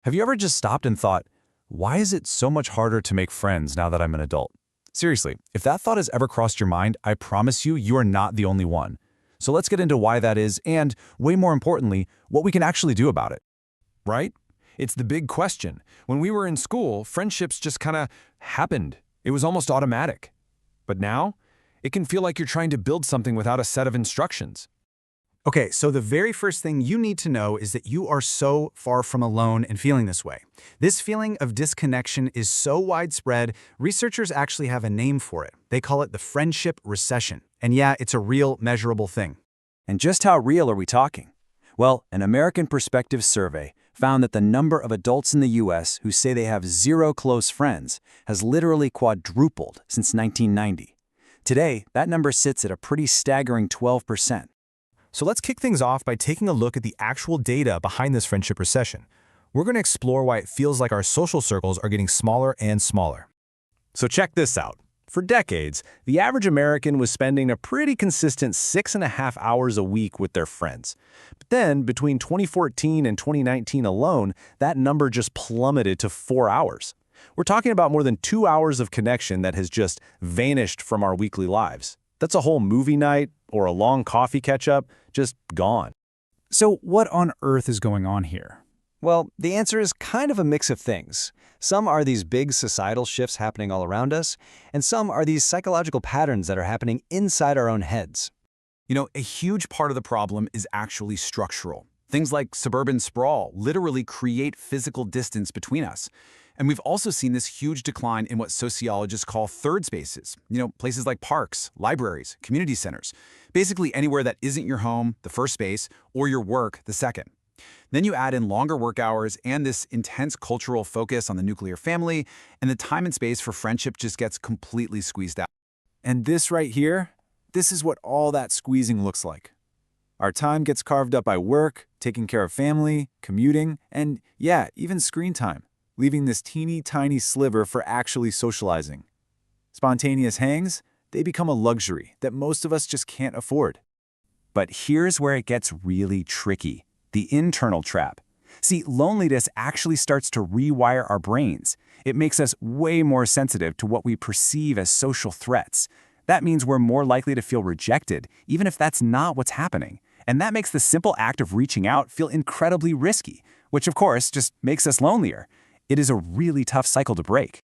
Have you ever just stopped and thought, why is it so much harder to make friends now that I'm an adult? Seriously, if that thought has ever crossed your mind, I promise you are not the only one. So let's get into why that is and, way more importantly, what we can actually do about it. Right? It's the big question. When we were in school, friendships just kind of happened. It was almost automatic. But now, it can feel like you're trying to build something without a set of instructions. Okay, so the very first thing you need to know is that you are so far from alone in feeling this way. This feeling of disconnection is so widespread, researchers actually have a name for it. They call it the friendship recession. And yeah, it's a real, measurable thing. And just how real are we talking? Well, an American Perspective survey found that the number of adults in the U.S. who say they have zero close friends has literally quadrupled since 1990. Today, that number sits at a pretty staggering 12%. So let's kick things off by taking a look at the actual data behind this friendship recession. We're going to explore why it feels like our social circles are getting smaller and smaller. So check this out. For decades, the average American was spending a pretty consistent 6.5 hours a week with their friends. But then, between 2014 and 2019 alone, that number just plummeted to 4 hours. We're talking about more than 2 hours of connection that has just vanished from our weekly lives. That's a whole movie night or a long coffee catch-up just gone. So what on earth is going on here? Well, the answer is kind of a mix of things. Some are these big societal shifts happening all around us, and some are these psychological patterns that are happening inside our own heads. You know, a huge part of the problem is actually structural. Things like suburban sprawl literally create physical distance between us. And we've also seen this huge decline in what sociologists call third spaces. You know, places like parks, libraries, community centers. Basically anywhere that isn't your home, the first space, or your work, the second. Then you add in longer work hours and this intense cultural focus on the nuclear family, and the time and space for friendship just gets completely squeezed out. And this right here, this is what all that squeezing looks like. Our time gets carved up by work, taking care of family, commuting, and yeah, even screen time, leaving this teeny tiny sliver for actually socializing. Spontaneous hangs, they become a luxury that most of us just can't afford. But here's where it gets really tricky. The internal trap. See, loneliness actually starts to rewire our brains. It makes us way more sensitive to what we perceive as social threats. That means we're more likely to feel rejected, even if that's not what's happening. And that makes the simple act of reaching out feel incredibly risky, which of course just makes us lonelier. It is a really tough cycle to break.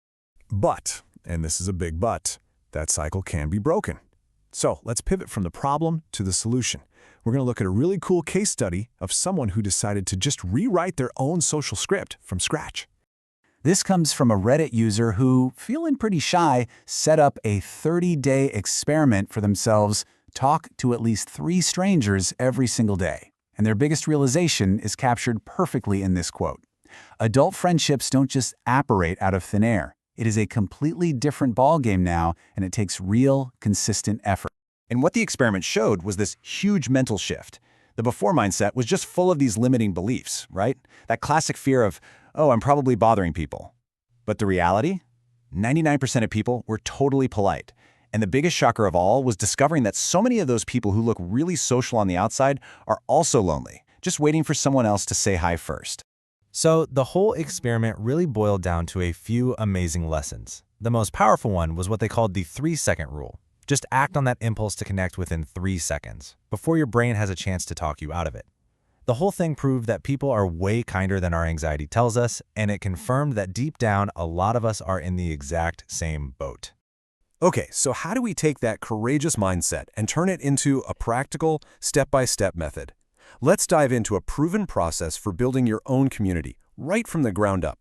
But, and this is a big but, that cycle can be broken. So let's pivot from the problem to the solution. We're going to look at a really cool case study of someone who decided to just rewrite their own social script from scratch. This comes from a Reddit user who, feeling pretty shy, set up a 30-day experiment for themselves, talk to at least 3 strangers every single day. And their biggest realization is captured perfectly in this quote. Adult friendships don't just apparate out of thin air. It is a completely different ballgame now, and it takes real, consistent effort. And what the experiment showed was this huge mental shift. The before mindset was just full of these limiting beliefs, right? That classic fear of, oh, I'm probably bothering people. But the reality? 99% of people were totally polite. And the biggest shocker of all was discovering that so many of those people who look really social on the outside are also lonely, just waiting for someone else to say hi first. So the whole experiment really boiled down to a few amazing lessons. The most powerful one was what they called the 3-second rule. Just act on that impulse to connect within 3 seconds, before your brain has a chance to talk you out of it. The whole thing proved that people are way kinder than our anxiety tells us, and it confirmed that deep down, a lot of us are in the exact same boat. Okay, so how do we take that courageous mindset and turn it into a practical, step-by-step method? Let's dive into a proven process for building your own community, right from the ground up.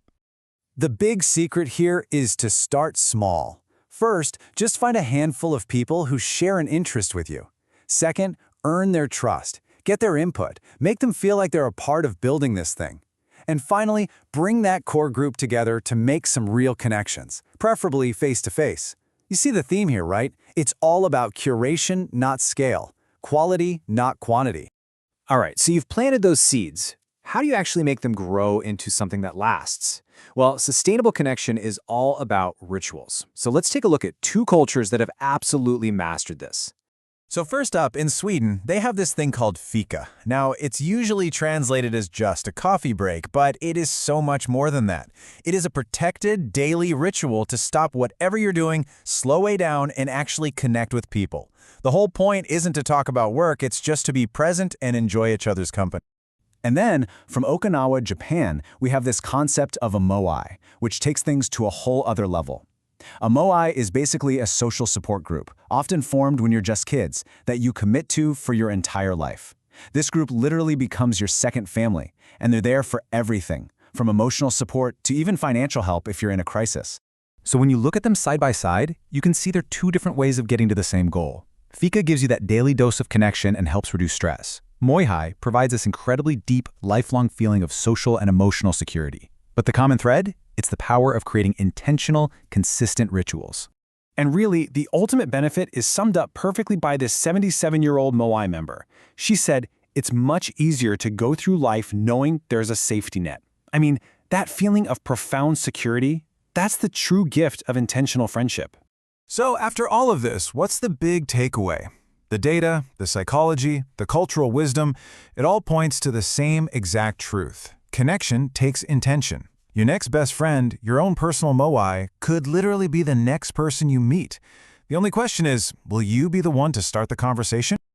The big secret here is to start small. First, just find a handful of people who share an interest with you. Second, earn their trust. Get their input. Make them feel like they're a part of building this thing. And finally, bring that core group together to make some real connections, preferably face-to-face. You see the theme here, right? It's all about curation, not scale. Quality, not quantity. All right, so you've planted those seeds. How do you actually make them grow into something that lasts? Well, sustainable connection is all about rituals. So let's take a look at 2 cultures that have absolutely mastered this. So first up, in Sweden, they have this thing called fika. Now, it's usually translated as just a coffee break, but it is so much more than that. It is a protected daily ritual to stop whatever you're doing, slow way down, and actually connect with people. The whole point isn't to talk about work, it's just to be present and enjoy each other's company. And then, from Okinawa, Japan, we have this concept of a moai, which takes things to a whole other level. A moai is basically a social support group, often formed when you're just kids, that you commit to for your entire life. This group literally becomes your second family, and they're there for everything, from emotional support to even financial help if you're in a crisis. So when you look at them side by side, you can see they're two different ways of getting to the same goal. Fika gives you that daily dose of connection and helps reduce stress. Moihai provides this incredibly deep, lifelong feeling of social and emotional security. But the common thread? It's the power of creating intentional, consistent rituals. And really, the ultimate benefit is summed up perfectly by this 77-year-old Moai member. She said, it's much easier to go through life knowing there's a safety net. I mean, that feeling of profound security, that's the true gift of intentional friendship. So after all of this, what's the big takeaway? The data, the psychology, the cultural wisdom, it all points to the same exact truth. Connection takes intention. Your next best friend, your own personal moai, could literally be the next person you meet. The only question is, will you be the one to start the conversation?